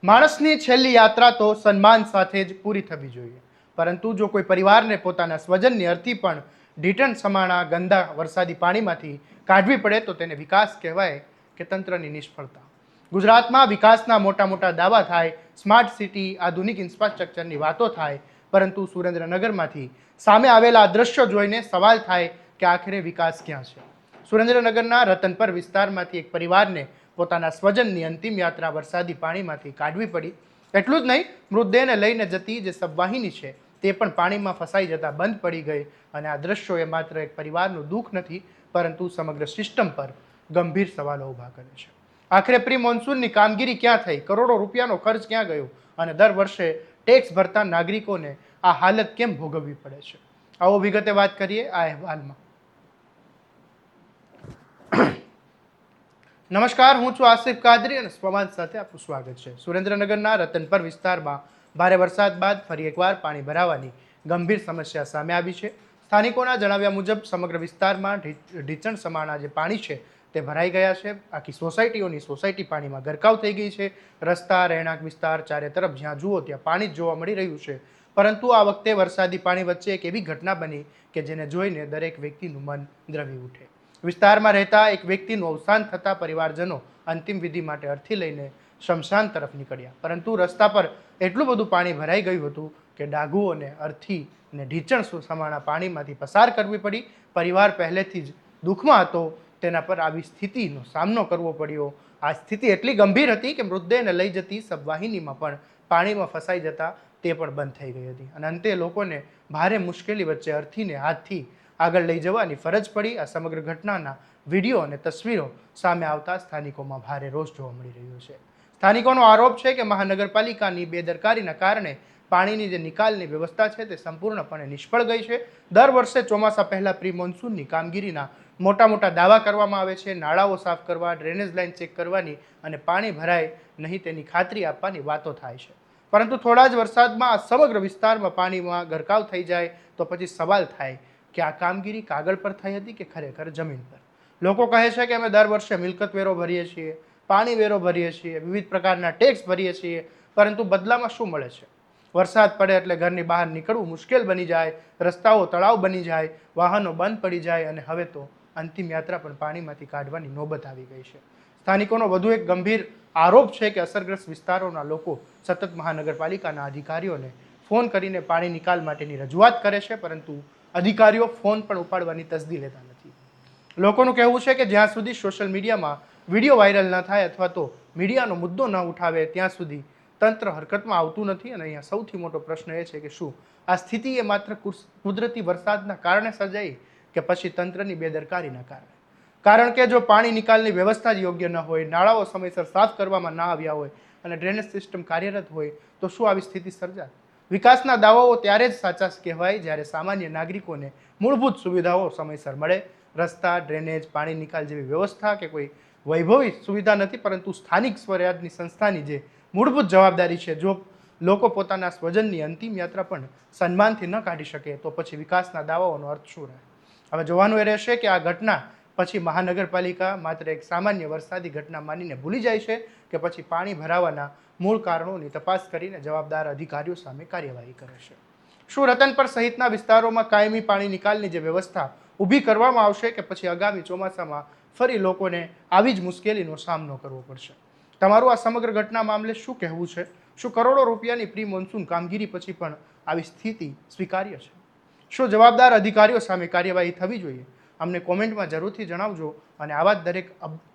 માણસની છેલ્લી યાત્રા તો સન્માન સાથે જ પૂરી થવી જોઈએ, પરંતુ જો કોઈ પરિવારને પોતાના સ્વજનની અર્થી પણ ઢીટણ સમાણા ગંદા વરસાદી પાણીમાંથી કાઢવી પડે તો તેને વિકાસ કહેવાય કે તંત્રની નિષ્ફળતા. ગુજરાતમાં વિકાસના મોટા મોટા દાવા થાય, સ્માર્ટ સિટી, આધુનિક ઇન્ફ્રાસ્ટ્રક્ચરની વાતો થાય, પરંતુ સુરેન્દ્રનગરમાંથી સામે આવેલા આ દ્રશ્યો જોઈને સવાલ થાય કે આખરે વિકાસ ક્યાં છે. સુરેન્દ્રનગરના રતનપર વિસ્તારમાંથી એક પરિવારને પોતાના સ્વજનની અંતિમ યાત્રા વરસાદી પાણીમાંથી કાઢવી પડી. એટલું જ નહીં, મૃતદેહને લઈને જતી જે સબવાહિની છે તે પણ પાણીમાં ફસાઈ જતા બંધ પડી ગઈ. અને આ દ્રશ્યો એ માત્ર એક પરિવારનું દુઃખ નથી, પરંતુ સમગ્ર સિસ્ટમ પર ગંભીર સવાલો ઊભા કરે છે. આખરે પ્રી મોન્સૂનની કામગીરી ક્યાં થઈ? કરોડો રૂપિયાનો ખર્ચ ક્યાં ગયો? અને દર વર્ષે ટેક્સ ભરતા નાગરિકોને આ હાલત કેમ ભોગવવી પડે છે? આવો વિગતે વાત કરીએ આ અહેવાલમાં. નમસ્કાર, હું છું આસિફ કાદરી અને સ્વમાન સાથે આપનું સ્વાગત છે. સુરેન્દ્રનગરના રતનપર વિસ્તારમાં ભારે વરસાદ બાદ ફરી એકવાર પાણી ભરાવાની ગંભીર સમસ્યા સામે આવી છે. સ્થાનિકોના જણાવ્યા મુજબ સમગ્ર વિસ્તારમાં ઢીચણ સમાણા જે પાણી છે તે ભરાઈ ગયા છે. આખી સોસાયટી પાણીમાં ગરકાવ થઈ ગઈ છે. રસ્તા, રહેણાંક વિસ્તાર, ચારે તરફ જ્યાં જુઓ ત્યાં પાણી જ જોવા મળી રહ્યું છે. પરંતુ આ વખતે વરસાદી પાણી વચ્ચે એક એવી ઘટના બની કે જેને જોઈને દરેક વ્યક્તિનું મન દ્રવી ઉઠે. વિસ્તારમાં રહેતા એક વ્યક્તિનું અવસાન થતાં પરિવારજનો અંતિમ વિધિ માટે અર્થી લઈને શમશાન તરફ નીકળ્યા, પરંતુ રસ્તા પર એટલું બધું પાણી ભરાઈ ગયું હતું કે ડાઘુઓને અર્થી અને ઢીચણ સમાણા પાણીમાંથી પસાર કરવી પડી. પરિવાર પહેલેથી જ દુઃખમાં હતો, તેના પર આવી સ્થિતિનો સામનો કરવો પડ્યો. આ સ્થિતિ એટલી ગંભીર હતી કે મૃતદેહને લઈ જતી સબવાહિનીમાં પણ પાણીમાં ફસાઈ જતા તે પણ બંધ થઈ ગઈ હતી. અને અંતે લોકોને ભારે મુશ્કેલી વચ્ચે અર્થીને હાથથી આગળ લઈ જવાની ફરજ પડી. આ સમગ્ર ઘટનાના વિડીયો અને તસવીરો સામે આવતા સ્થાનિકોમાં ભારે રોષ જોવા મળી રહ્યો છે. સ્થાનિકોનો આરોપ છે કે મહાનગરપાલિકાની બેદરકારીના કારણે પાણીની જે નિકાલની વ્યવસ્થા છે તે સંપૂર્ણપણે નિષ્ફળ ગઈ છે. દર વર્ષે ચોમાસા પહેલા પ્રી મોન્સૂનની કામગીરીના મોટા મોટા દાવા કરવામાં આવે છે. નાળાઓ સાફ કરવા, ડ્રેનેજ લાઇન ચેક કરવાની અને પાણી ભરાય નહીં તેની ખાતરી આપવાની વાતો થાય છે. પરંતુ થોડા જ વરસાદમાં આ સમગ્ર વિસ્તારમાં પાણીમાં ગરકાવ થઈ જાય તો પછી સવાલ થાય કે આ કામગીરી કાગળ પર થઈ હતી કે ખરેખર જમીન પર? લોકો કહે છે કે અમે દર વર્ષે મિલકત વેરો ભરીએ છીએ, પાણી વેરો ભરીએ છીએ, વિવિધ પ્રકારના ટેક્સ ભરીએ છીએ, પરંતુ બદલામાં શું મળે છે? વરસાદ પડે એટલે ઘરની બહાર નીકળવું મુશ્કેલ બની જાય, રસ્તાઓ તળાવ બની જાય, વાહનો બંધ પડી જાય અને હવે તો અંતિમ યાત્રા પણ પાણીમાંથી કાઢવાની નોબત આવી ગઈ છે. સ્થાનિકોનો વધુ એક ગંભીર આરોપ છે કે અસરગ્રસ્ત વિસ્તારોના લોકો સતત મહાનગરપાલિકાના અધિકારીઓને ફોન કરીને પાણી નિકાલ માટેની રજૂઆત કરે છે, પરંતુ અધિકારીઓ ફોન પણ ઉપાડવાની તસદી લેતા નથી. લોકોનું કહેવું છે કે જ્યાં સુધી સોશિયલ મીડિયામાં વિડીયો વાયરલ ન થાય અથવા તો મીડિયાનો મુદ્દો ન ઉઠાવે ત્યાં સુધી તંત્ર હરકતમાં આવતું નથી. અને અહીંયા સૌથી મોટો પ્રશ્ન એ છે કે શું આ સ્થિતિ એ માત્ર કુદરતી વરસાદના કારણે સર્જાઈ કે પછી તંત્રની બેદરકારીના કારણે? કારણ કે જો પાણી નિકાલની વ્યવસ્થા જ યોગ્ય ન હોય, નાળાઓ સમયસર સાફ કરવામાં ના આવ્યા હોય અને ડ્રેનેજ સિસ્ટમ કાર્યરત હોય તો શું આવી સ્થિતિ સર્જાય? વિકાસના દાવાઓ ત્યારે જ સાચા કહેવાય જ્યારે સામાન્ય નાગરિકોને મૂળભૂત સુવિધાઓ સમયસર મળે. રસ્તા, ડ્રેનેજ, પાણી નિકાલ જેવી વ્યવસ્થા કે કોઈ વૈભવી સુવિધા નથી, પરંતુ સ્થાનિક સ્વરાજની સંસ્થાની જે મૂળભૂત જવાબદારી છે. જો લોકો પોતાના સ્વજનની અંતિમ યાત્રા પણ સન્માનથી ન કાઢી શકે તો પછી વિકાસના દાવાઓનો અર્થ શું રહે? હવે જોવાનું એ રહેશે કે આ ઘટના પછી મહાનગરપાલિકા માત્ર એક સામાન્ય વરસાદી ઘટના માનીને ભૂલી જાય છે કે પછી પાણી ભરાવાના મૂળ કારણોની તપાસ કરીને જવાબદાર અધિકારીઓ સામે કાર્યવાહી કરે છે. શું રતનપર સહિતના વિસ્તારોમાં કાયમી પાણી નિકાલની જે વ્યવસ્થા ઊભી કરવામાં આવશે કે પછી આગામી ચોમાસામાં ફરી લોકોને આવી જ મુશ્કેલીનો સામનો કરવો પડશે? તમારું આ સમગ્ર ઘટના મામલે શું કહેવું છે? શું કરોડો રૂપિયાની પ્રી મોન્સૂન કામગીરી પછી પણ આવી સ્થિતિ સ્વીકાર્ય છે? શું જવાબદાર અધિકારીઓ સામે કાર્યવાહી થવી જોઈએ? અમને કોમેન્ટમાં જરૂરથી જણાવજો. અને આવા જ દરેક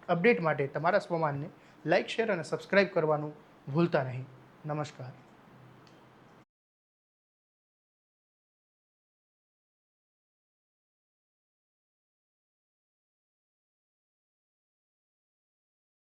અપડેટ માટે તમારા સ્વમાનને લાઇક, શેર અને સબસ્ક્રાઇબ કરવાનું ભૂલતા નહીં. નમસ્કાર.